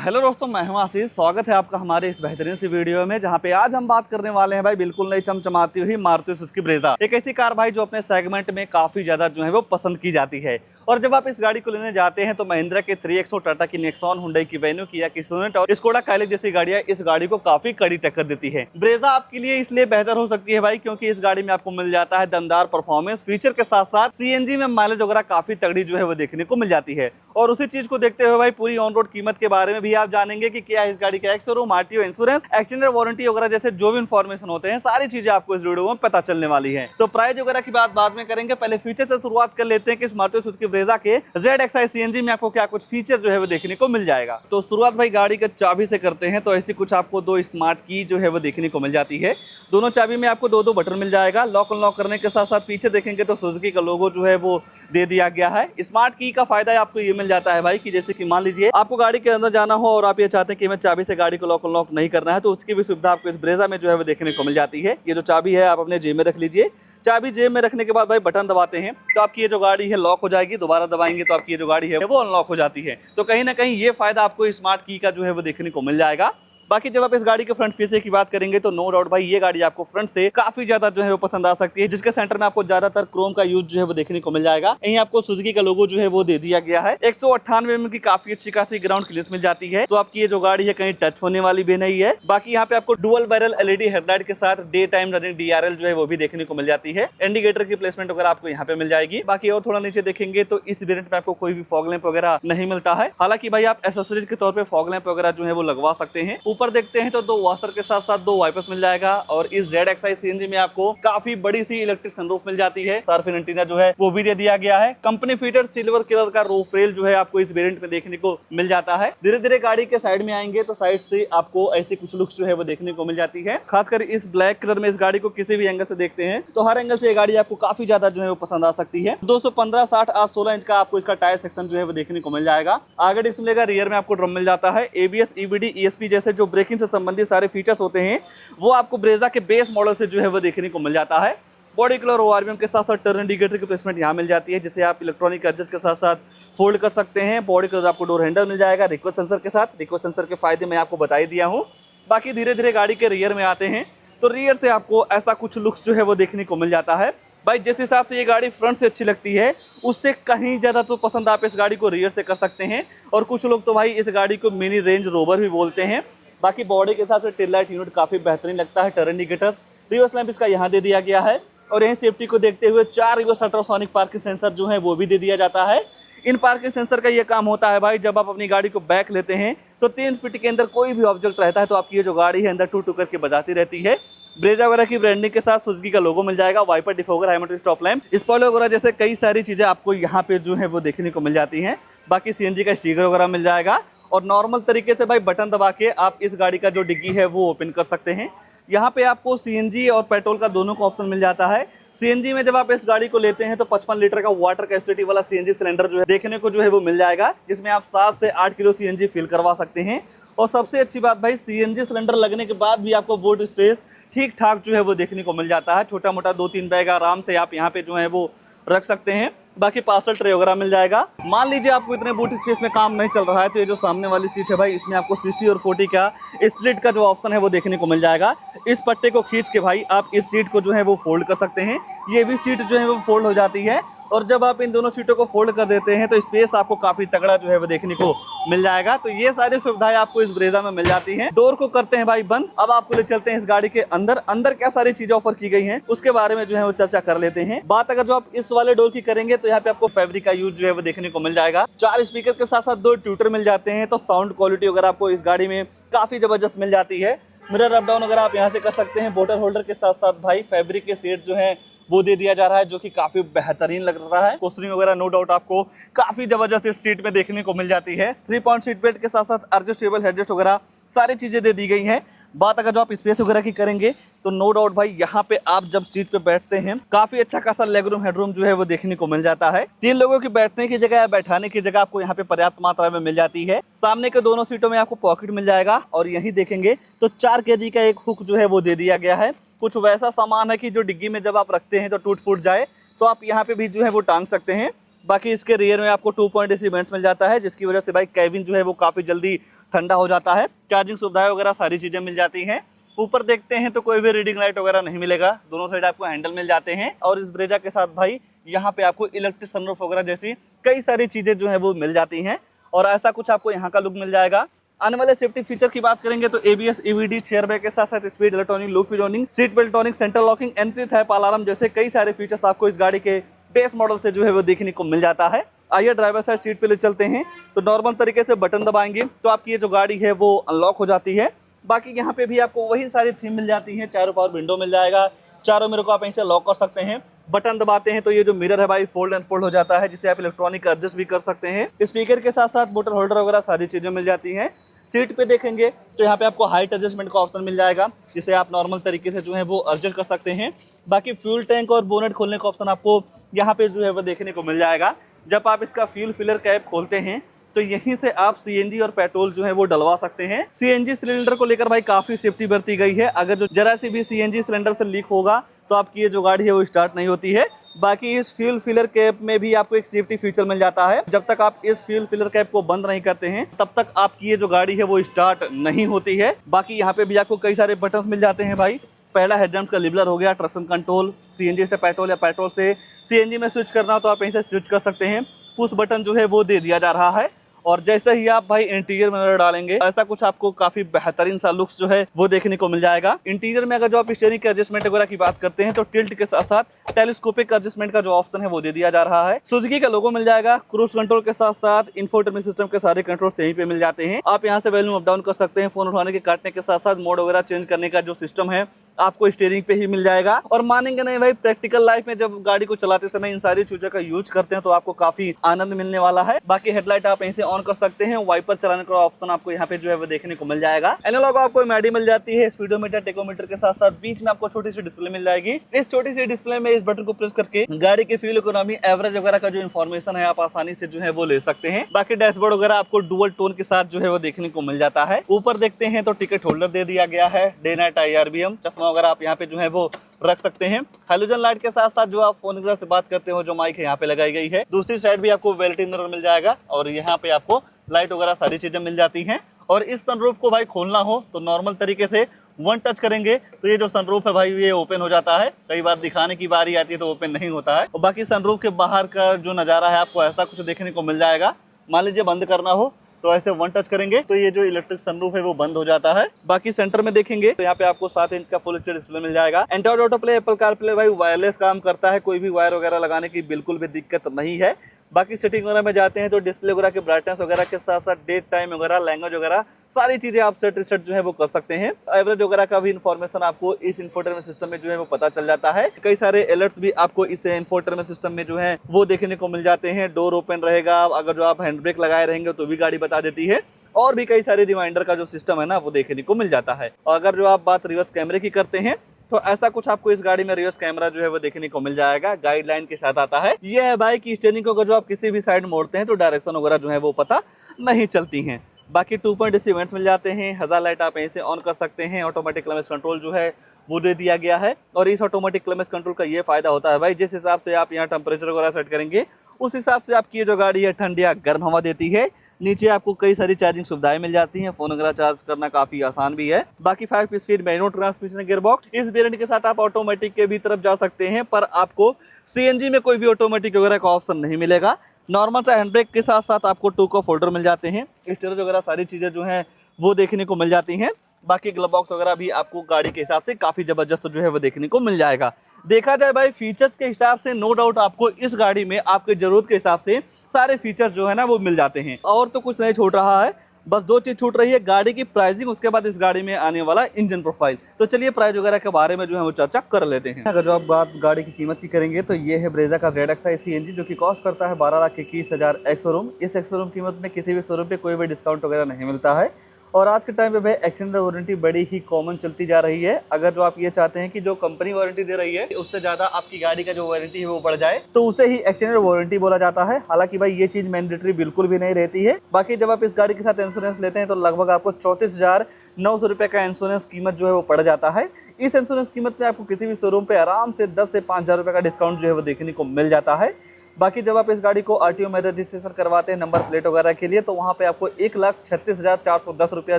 Hello दोस्तों, मैं हूं आशीष। स्वागत है आपका हमारे इस बेहतरीन सी वीडियो में, जहां पे आज हम बात करने वाले हैं भाई बिल्कुल नई चमचमाती हुई मारुति सुजुकी ब्रेजा। एक ऐसी कार भाई जो अपने सेगमेंट में काफी ज्यादा जो है वो पसंद की जाती है। और जब आप इस गाड़ी को लेने जाते हैं तो महिंद्रा के 3XO, टाटा की नेक्सॉन, हुंडई की वेन्यू, किया की सोनेट और स्कोडा काइलिक जैसी गाड़ियां इस गाड़ी को काफी कड़ी टक्कर देती है। ब्रेजा आपके लिए इसलिए बेहतर हो सकती है भाई क्योंकि इस गाड़ी में आपको मिल जाता है दमदार परफॉर्मेंस फीचर के साथ साथ सीएनजी में माइलेज वगैरह काफी तगड़ी जो है वो देखने को मिल जाती है। और उसी चीज को देखते हुए भाई पूरी ऑन रोड कीमत के बारे में भी आप जानेंगे कि क्या है इस गाड़ी का ex-showroom, RTO, insurance, extended warranty वगैरह जैसे जो भी इन्फॉर्मेशन होते हैं, सारी चीजें आपको इस वीडियो में पता चलने वाली है। तो प्राइस वगैरह की बात बाद में करेंगे, पहले फीचर से शुरुआत कर लेते हैं कि इस मारुति सुजुकी ब्रेजा के ZXi सीएनजी में आपको क्या कुछ फीचर जो है वो देखने को मिल जाएगा। तो शुरुआत भाई गाड़ी के चाबी से करते हैं। तो ऐसी कुछ आपको दो स्मार्ट की जो है वो देखने को मिल जाती है। दोनों चाबी में आपको दो बटन मिल जाएगा। लॉक अनलॉक करने के साथ साथ पीछे देखेंगे तो सुजुकी का लोगो जो है वो दे दिया गया है। स्मार्ट की का फायदा आपको ये मिल जाता है भाई कि जैसे कि मान लीजिए आपको गाड़ी के अंदर जाना हो और आप ये चाहते हैं कि हमें चाबी से गाड़ी को लॉक अनलॉक नहीं करना है, तो उसकी भी सुविधा आपको इस ब्रेजा में जो है वो देखने को मिल जाती है। ये जो चाबी है आप अपने जेब में रख लीजिए। चाबी जेब में रखने के बाद भाई बटन दबाते हैं तो आपकी ये जो गाड़ी है लॉक हो जाएगी। दोबारा दबाएंगे तो आपकी ये जो गाड़ी है वो अनलॉक हो जाती है। तो कहीं ना कहीं ये फायदा आपको स्मार्ट की का जो है वो देखने को मिल जाएगा। बाकी जब आप इस गाड़ी के फ्रंट फीचर की बात करेंगे तो नो डाउट भाई ये गाड़ी आपको फ्रंट से काफी ज्यादा जो है वो पसंद आ सकती है, जिसके सेंटर में आपको ज्यादातर क्रोम का यूज जो है वो देखने को मिल जाएगा। यहीं आपको सुजुकी का लोगो जो है वो दे दिया गया है। 198 mm की काफी अच्छी खासी ग्राउंड क्लियरेंस मिल जाती है। तो आपकी ये जो गाड़ी है कहीं टच होने वाली भी नहीं है। बाकी यहाँ पे आपको डुअल बैरल LED हेडलाइट के साथ डे टाइम रनिंग DRL जो है वो भी देखने को मिल जाती है। इंडिकेटर की प्लेसमेंट वगैरह आपको यहाँ पे मिल जाएगी। बाकी और थोड़ा नीचे देखेंगे तो इस वेरिएंट में आपको कोई भी फॉग लैंप वगैरह नहीं मिलता है। हालांकि भाई आप एसेसरीज के तौर पर फॉग लैंप वगैरह जो है वो लगवा सकते हैं। ऊपर देखते हैं तो दो वॉशर के साथ साथ दो वाइपर्स मिल जाएगा। और इस ZXi सीएनजी में आपको काफी बड़ी सी इलेक्ट्रिक सनरूफ मिल जाती है। सार्फिन एंटीना जो है वो भी दे दिया गया है। कंपनी फीटेड सिल्वर कलर का रूफ रेल जो है आपको इस वेरिएंट में देखने को मिल जाता है। धीरे धीरे गाड़ी के साइड में आएंगे तो साइड से आपको ऐसी कुछ लुक्स जो है वो देखने को मिल जाती है। खासकर इस ब्लैक कलर में इस गाड़ी को किसी भी एंगल से देखते हैं तो हर एंगल से ये गाड़ी आपको काफी ज्यादा जो है वो पसंद आ सकती है। 215, 60, 8, 16 इंच का आपको इसका टायर सेक्शन जो है वो देखने को मिल जाएगा। आगे डिस्प्ले का रियर में आपको ड्रम मिल जाता है। ABS, EBD, ESP जैसे जो ब्रेकिंग से संबंधित सारे फीचर्स होते हैं वो आपको ब्रेजा के बेस मॉडल से जो है वो देखने को मिल जाता है। बॉडी कलर ORVM के साथ साथ टर्न इंडिकेटर की प्लेसमेंट यहाँ मिल जाती है, जिसे आप इलेक्ट्रॉनिक एडजस्ट के साथ साथ फोल्ड कर सकते हैं। बॉडी कलर आपको डोर हैंडल मिल जाएगा रिक्वेस्ट सेंसर के साथ। रिक्वेस्ट सेंसर के फायदे मैं आपको बता ही दिया हूँ। बाकी धीरे धीरे गाड़ी के रियर में आते हैं तो रियर से आपको ऐसा कुछ लुक्स जो है वो देखने को मिल जाता है। भाई जिस हिसाब से ये गाड़ी फ्रंट से अच्छी लगती है उससे कहीं ज्यादा तो पसंद आप इस गाड़ी को रियर से कर सकते हैं। और कुछ लोग तो भाई इस गाड़ी को मिनी रेंज रोवर भी बोलते हैं। बाकी बॉडी के साथ टेल लाइट यूनिट काफी बेहतरीन लगता है। टर्न इंडिकेटर, रिवर्स लैंप इसका यहाँ दे दिया गया है। और यहीं सेफ्टी को देखते हुए 4 रिवर्स अल्ट्रासोनिक पार्किंग सेंसर जो है वो भी दे दिया जाता है। इन पार्किंग सेंसर का ये काम होता है भाई जब आप अपनी गाड़ी को बैक लेते हैं तो 3 फीट के अंदर कोई भी ऑब्जेक्ट रहता है तो आपकी ये जो गाड़ी है अंदर टू टू करके बजाती रहती है। ब्रेजा वगैरह की ब्रांडिंग के साथ सुजुकी का लोगो मिल जाएगा। Wiper, defogger, high stop lamp, spoiler वगैरह जैसे कई सारी चीजें आपको यहाँ पे जो है वो देखने को मिल जाती हैं। बाकी CNG का स्टिकर वगैरह मिल जाएगा। और नॉर्मल तरीके से भाई बटन दबा के आप इस गाड़ी का जो डिग्गी है वो ओपन कर सकते हैं। यहाँ पे आपको CNG और पेट्रोल का दोनों का ऑप्शन मिल जाता है। CNG में जब आप इस गाड़ी को लेते हैं तो 55 लीटर का वाटर कैपेसिटी वाला CNG सिलेंडर जो है देखने को जो है वो मिल जाएगा, जिसमें आप 7 से 8 किलो CNG फिल करवा सकते हैं। और सबसे अच्छी बात भाई CNG सिलेंडर लगने के बाद भी आपको बूट स्पेस ठीक ठाक जो है वो देखने को मिल जाता है। छोटा मोटा 2-3 बैग आराम से आप यहाँ पे जो है वो रख सकते हैं। बाकी पार्सल ट्रे वगैरह मिल जाएगा। मान लीजिए आपको इतने बूट स्पेस में काम नहीं चल रहा है तो ये जो सामने वाली सीट है भाई इसमें आपको 60 और 40 का स्प्लिट का जो ऑप्शन है वो देखने को मिल जाएगा। इस पट्टे को खींच के भाई आप इस सीट को जो है वो फोल्ड कर सकते हैं। ये भी सीट जो है वो फोल्ड हो जाती है। और जब आप इन दोनों सीटों को फोल्ड कर देते हैं तो स्पेस आपको काफी तगड़ा जो है वो देखने को मिल जाएगा। तो ये सारी सुविधाएं आपको इस ब्रेजा में मिल जाती हैं। डोर को करते हैं भाई बंद। अब आपको ले चलते हैं इस गाड़ी के अंदर। अंदर क्या सारी चीजें ऑफर की गई हैं उसके बारे में जो है वो चर्चा कर लेते हैं। बात अगर जो आप इस वाले डोर की करेंगे तो यहाँ पे आपको फैब्रिक का यूज जो है वो देखने को मिल जाएगा। 4 स्पीकर के साथ साथ 2 ट्यूटर मिल जाते हैं। तो साउंड क्वालिटी वगैरह आपको इस गाड़ी में काफी जबरदस्त मिल जाती है। मिरर अप डाउन वगैरह आप यहाँ से कर सकते हैं। बोतल होल्डर के साथ साथ भाई फैब्रिक के सेट जो है वो दे दिया जा रहा है, जो कि काफी बेहतरीन लग रहा है। कुशनिंग वगैरह नो डाउट आपको काफी जबरदस्त इस सीट में देखने को मिल जाती है। 3 पॉइंट सीट बेल्ट के साथ साथ एडजस्टेबल हेडरेस्ट वगैरह सारी चीजें दे दी गई हैं। बात अगर जो आप स्पेस वगैरह की करेंगे तो नो डाउट भाई यहाँ पे आप जब सीट पे बैठते हैं काफी अच्छा खासा लेग रूम हेडरूम जो है वो देखने को मिल जाता है। 3 लोगों की बैठने की जगह या बैठाने की जगह आपको यहाँ पे पर्याप्त मात्रा में मिल जाती है। सामने के दोनों सीटों में आपको पॉकेट मिल जाएगा और यहीं देखेंगे तो 4 kg का एक हुक जो है वो दे दिया गया है। कुछ वैसा सामान है कि जो डिग्गी में जब आप रखते हैं तो टूट फूट जाए तो आप यहाँ पे भी जो है वो टांग सकते हैं। बाकी इसके रियर में आपको 2.8 सीमेंट्स मिल जाता है, जिसकी वजह से भाई केबिन जो है वो काफ़ी जल्दी ठंडा हो जाता है। चार्जिंग सुविधाएं वगैरह सारी चीज़ें मिल जाती हैं। ऊपर देखते हैं तो कोई भी रीडिंग लाइट वगैरह नहीं मिलेगा, दोनों साइड आपको हैंडल मिल जाते हैं। और इस ब्रेजा के साथ भाई यहाँ पे आपको इलेक्ट्रिक सनरूफ वगैरह जैसी कई सारी चीज़ें जो है वो मिल जाती हैं और ऐसा कुछ आपको यहाँ का लुक मिल जाएगा। आने वाले सेफ्टी फीचर की बात करेंगे तो ABS, EVD, चेयर बैग के साथ साथ speed electronic, low freeloading, seat belt tonic, central locking, anti theft alarm जैसे कई सारे फीचर्स आपको इस गाड़ी के बेस मॉडल से जो है वो देखने को मिल जाता है। आइए ड्राइवर साइड सीट पे ले चलते हैं। तो नॉर्मल तरीके से बटन दबाएंगे तो आपकी ये जो गाड़ी है वो अनलॉक हो जाती है। बाकी यहाँ पे भी आपको वही सारी थीम मिल जाती है। चारों पावर विंडो मिल जाएगा, चारों मिरर को आप यहीं से लॉक कर सकते हैं। बटन दबाते हैं तो ये जो मिरर है भाई फोल्ड एंड फोल्ड हो जाता है, जिसे आप इलेक्ट्रॉनिक एडजस्ट भी कर सकते हैं। स्पीकर के साथ साथ बोतल होल्डर वगैरह सारी चीजें मिल जाती हैं। सीट पे देखेंगे तो यहाँ पे आपको हाइट एडजस्टमेंट का ऑप्शन मिल जाएगा, जिसे आप नॉर्मल तरीके से जो है वो एडजस्ट कर सकते हैं। बाकी फ्यूल टैंक और बोनेट खोलने का ऑप्शन आपको यहाँ पे जो है वो देखने को मिल जाएगा। जब आप इसका फ्यूल फिलर कैप खोलते हैं तो यहीं से आप CNG और पेट्रोल जो है वो डलवा सकते हैं। CNG सिलेंडर को लेकर भाई काफी सेफ्टी बरती गई है। अगर जो जरा सी भी CNG सिलेंडर से लीक होगा तो आपकी ये जो गाड़ी है वो स्टार्ट नहीं होती है। बाकी इस फ्यूल फिलर कैप में भी आपको एक सेफ्टी फीचर मिल जाता है। जब तक आप इस फ्यूल फिलर कैप को बंद नहीं करते हैं तब तक आपकी ये जो गाड़ी है वो स्टार्ट नहीं होती है। बाकी यहाँ पे भी आपको कई सारे बटन्स मिल जाते हैं भाई। पहला हेडलैम्प्स का लिबलर हो गया, ट्रैक्शन कंट्रोल, CNG से पेट्रोल या पेट्रोल से CNG में स्विच करना हो तो आप यहीं से स्विच कर सकते हैं। पुश बटन जो है वो दे दिया जा रहा है। और जैसे ही आप भाई इंटीरियर में नजर डालेंगे ऐसा कुछ आपको काफी बेहतरीन सा लुक्स जो है वो देखने को मिल जाएगा। इंटीरियर में अगर जो आप स्टीयरिंग के एडजस्टमेंट वगैरह की बात करते हैं तो टिल्ट के साथ साथ टेलीस्कोपिक एडजस्टमेंट का जो ऑप्शन है वो दे दिया जा रहा है। सुजुकी का लोगो मिल जाएगा। क्रूज कंट्रोल के साथ साथ इंफोटेनमेंट सिस्टम के सारे कंट्रोल यहीं पे मिल जाते हैं। आप यहाँ से वॉल्यूम अप डाउन कर सकते हैं। फोन उठाने के काटने के साथ साथ मोड वगैरह चेंज करने का जो सिस्टम है आपको स्टीयरिंग पे ही मिल जाएगा। और मानेंगे नहीं भाई, प्रैक्टिकल लाइफ में जब गाड़ी को चलाते समय इन सारी चीजों का यूज करते हैं तो आपको काफी आनंद मिलने वाला है। बाकी हेडलाइट आप यहीं से ऑन कर सकते हैं। वाइपर चलाने का ऑप्शन आपको यहाँ पे जो है वो देखने को मिल जाएगा। एनालॉग आपको मैडी मिल जाती है, स्पीडोमीटर, टेकोमीटर के साथ साथ बीच में आपको छोटी सी डिस्प्ले मिल जाएगी। इस छोटी सी डिस्प्ले में इस बटन को प्रेस करके गाड़ी के फ्यूल इकोनॉमी, एवरेज वगैरह का जो इन्फॉर्मेशन है आप आसानी से जो है वो ले सकते हैं। बाकी डैशबोर्ड वगैरह आपको डुअल टोन के साथ जो है वो देखने को मिल जाता है। ऊपर देखते हैं तो टिकट होल्डर दे दिया गया है, डे नाइट IRBM, चश्मा वगैरह आप यहाँ पे जो है वो रख सकते हैं। हेलोजन लाइट के साथ साथ जो आप फोन से बात करते हो जो माइक है यहाँ पे लगाई गई है। दूसरी साइड भी आपको वेलिटी मिरर मिल जाएगा और यहाँ पे आपको लाइट वगैरह सारी चीजें मिल जाती हैं। और इस सनरूफ को भाई खोलना हो तो नॉर्मल तरीके से वन टच करेंगे तो ये जो सनरूफ है भाई ये ओपन हो जाता है। कई बार दिखाने की बारी आती है तो ओपन नहीं होता है। और बाकी सनरूफ के बाहर का जो नज़ारा है आपको ऐसा कुछ देखने को मिल जाएगा। मान लीजिए बंद करना हो तो ऐसे वन टच करेंगे तो ये जो इलेक्ट्रिक सनरूफ है वो बंद हो जाता है। बाकी सेंटर में देखेंगे तो यहाँ पे आपको 7 इंच का फुल एचडी डिस्प्ले मिल जाएगा। Android auto play, Apple CarPlay भाई वायरलेस काम करता है, कोई भी वायर वगैरह लगाने की बिल्कुल भी दिक्कत नहीं है। बाकी सेटिंग वगैरह में जाते हैं तो डिस्प्ले वगैरह के ब्राइटनेस वगैरह के साथ साथ डेट टाइम वगैरह, लैंग्वेज वगैरह सारी चीजें आप सेट रिसेट जो है वो कर सकते हैं। एवरेज वगैरह का भी इन्फॉर्मेशन आपको इस इंफोटेनमेंट सिस्टम में जो है वो पता चल जाता है। कई सारे अलर्ट्स भी आपको इस इंफोटेनमेंट सिस्टम में जो है वो देखने को मिल जाते हैं। डोर ओपन रहेगा, अगर जो आप हैंड ब्रेक लगाए रहेंगे तो भी गाड़ी बता देती है। और भी कई सारे रिमाइंडर का जो सिस्टम है ना वो देखने को मिल जाता है। और अगर जो आप बात रिवर्स कैमरे की करते हैं तो ऐसा कुछ आपको इस गाड़ी में रिवर्स कैमरा जो है वो देखने को मिल जाएगा, गाइडलाइन के साथ आता है। ये है भाई कि स्टीयरिंग को अगर जो आप किसी भी साइड मोड़ते हैं तो डायरेक्शन वगैरह जो है वो पता नहीं चलती हैं। बाकी 2.8 इवेंट्स मिल जाते हैं। हजार लाइट आप यहीं से ऑन कर सकते हैं। ऑटोमेटिक क्लच कंट्रोल जो है वो दे दिया गया है। और इस ऑटोमेटिक क्लच कंट्रोल का ये फायदा होता है भाई, जिस हिसाब से आप यहाँ टेम्परेचर वगैरह सेट करेंगे उस हिसाब से आपकी जो गाड़ी है ठंडी या गर्म हवा देती है। नीचे आपको कई सारी चार्जिंग सुविधाएं मिल जाती हैं। फोन वगैरह चार्ज करना काफी आसान भी है। बाकी 5 स्पीड मैनुअल ट्रांसमिशन गियरबॉक्स। इस वेरिएंट के साथ आप ऑटोमेटिक के भी तरफ जा सकते हैं, पर आपको CNG में कोई भी ऑटोमेटिक वगैरह का ऑप्शन नहीं मिलेगा। नॉर्मल सा हैंड ब्रेक के साथ साथ आपको 2 कप होल्डर मिल जाते हैं। स्टोरेज वगैरह सारी चीजें जो हैं वो देखने को मिल जाती हैं। बाकी ग्लव बॉक्स वगैरह भी आपको गाड़ी के हिसाब से काफी जबरदस्त जो है वो देखने को मिल जाएगा। देखा जाए भाई फीचर्स के हिसाब से नो डाउट आपको इस गाड़ी में आपके जरूरत के हिसाब से सारे फीचर्स जो है ना वो मिल जाते हैं। और तो कुछ नहीं छूट रहा है, बस 2 चीज छूट रही है, गाड़ी की प्राइसिंग, उसके बाद इस गाड़ी में आने वाला इंजन प्रोफाइल। तो चलिए प्राइस वगैरह के बारे में जो है वो चर्चा कर लेते हैं। अगर जो आप बात गाड़ी की कीमत की करेंगे तो ये है ब्रेजा का रेड एक्साइज CNG जो कि कॉस्ट करता है 12,21,000 एक्स शोरूम। इस एक्स शोरूम कीमत में किसी भी शोरूम पे कोई भी डिस्काउंट वगैरह नहीं मिलता है। और आज के टाइम पे भाई एक्सटेंडेड वारंटी बड़ी ही कॉमन चलती जा रही है। अगर जो आप ये चाहते हैं कि जो कंपनी वारंटी दे रही है उससे ज्यादा आपकी गाड़ी का जो वारंटी है वो बढ़ जाए तो उसे ही एक्सटेंडेड वारंटी बोला जाता है। हालांकि भाई ये चीज मैंडेटरी बिल्कुल भी नहीं रहती है। बाकी जब आप इस गाड़ी के साथ इंश्योरेंस लेते हैं तो लगभग आपको 34,900 रुपए का इंश्योरेंस कीमत जो है वो पड़ जाता है। इस इंश्योरेंस कीमत में आपको किसी भी शोरूम पे आराम से 10 से 5,000 रुपए का डिस्काउंट जो है वो देखने को मिल जाता है। बाकी जब आप इस गाड़ी को आरटीओ में रजिस्ट्रेशन करवाते हैं नंबर प्लेट वगैरह के लिए, तो वहाँ पे आपको 1,36,410 रुपया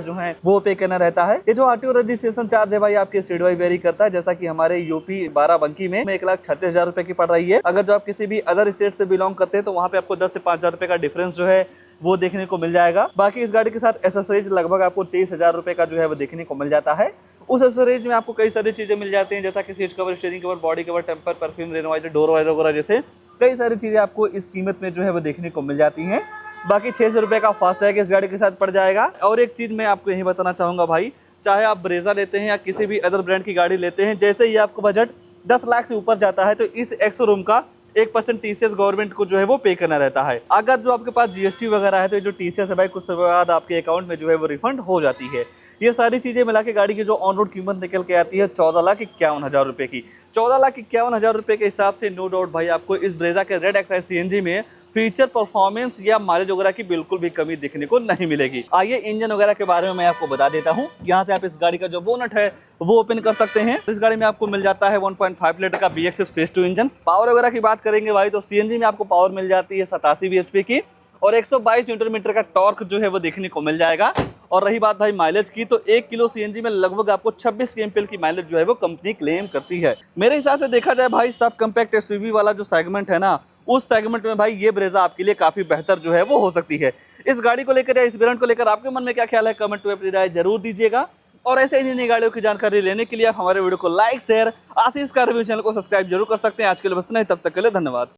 जो है वो पे करना रहता है। ये जो आरटीओ रजिस्ट्रेशन चार्ज है भाई आपके स्टेट वाइज वेरी करता है, जैसा कि हमारे यूपी बाराबंकी में 1,36,000 रुपए की पड़ रही है। अगर जो आप किसी भी अदर स्टेट से बिलोंग करते हैं तो वहाँ पे आपको 10 से 5,000 रुपए का डिफरेंस जो है वो देखने को मिल जाएगा। बाकी इस गाड़ी के साथ एसेसरीज लगभग आपको 23,000 रुपए का जो है वो देखने को मिल जाता है। उस एसेसरीज में आपको कई सारी चीजें मिल जाती हैं, जैसा कि seat cover, steering cover, body cover, temper, perfume, rain visor, door visor वगैरह जैसे कई सारी चीजें आपको इस कीमत में जो है वो देखने को मिल जाती हैं। बाकी 600 रुपए का फास्टैग इस गाड़ी के साथ पड़ जाएगा। और एक चीज मैं आपको यही बताना चाहूंगा भाई, चाहे आप ब्रेजा लेते हैं या किसी भी अदर ब्रांड की गाड़ी लेते हैं, जैसे ही आपको बजट 10 लाख से ऊपर जाता है तो इस एक्स-शोरूम का 1% टीसीएस गवर्नमेंट को जो है वो पे करना रहता है। अगर जो आपके पास जीएसटी वगैरह है तो जो टीसीएस है भाई कुछ समय बाद आपके अकाउंट में जो है वो रिफंड हो जाती है। ये सारी चीजें मिला के गाड़ी की जो ऑन रोड कीमत निकल के आती है 14,51,000 रुपए की। 14,51,000 रुपए के हिसाब से नो डाउट भाई आपको इस ब्रेजा के रेड एक्साइज सीएनजी में फीचर, परफॉर्मेंस या माइलेज वगैरह की बिल्कुल भी कमी देखने को नहीं मिलेगी। आइए इंजन वगैरह के बारे में मैं आपको बता देता हूँ। यहाँ से आप इस गाड़ी का जो बोनट है वो ओपन कर सकते हैं। इस गाड़ी में आपको मिल जाता है 1.5 लीटर का BX6 फेज 2 इंजन। पावर वगैरह की बात करेंगे भाई तो सीएनजी में आपको पावर मिल जाती है 87 bhp की और 122 न्यूटन मीटर का टॉर्क जो है वो देखने को मिल जाएगा। और रही बात भाई माइलेज की, तो 1 किलो सीएनजी में लगभग आपको 26 kmpl की माइलेज जो है वो कंपनी क्लेम करती है। मेरे हिसाब से देखा जाए भाई सब कम्पैक्ट एसयूवी वाला जो सेगमेंट है ना, उस सेगमेंट में भाई ये ब्रेजा आपके लिए काफी बेहतर जो है वो हो सकती है। इस गाड़ी को लेकर या इस ब्रांड को लेकर आपके मन में क्या ख्याल है, कमेंट में अपनी राय जरूर दीजिएगा। और ऐसे ही नई गाड़ियों की जानकारी लेने के लिए आप हमारे वीडियो को लाइक, शेयर, आशीष का रिव्यू चैनल को सब्सक्राइब जरूर कर सकते हैं। आज के लिए बस इतना ही, तब तक के लिए धन्यवाद।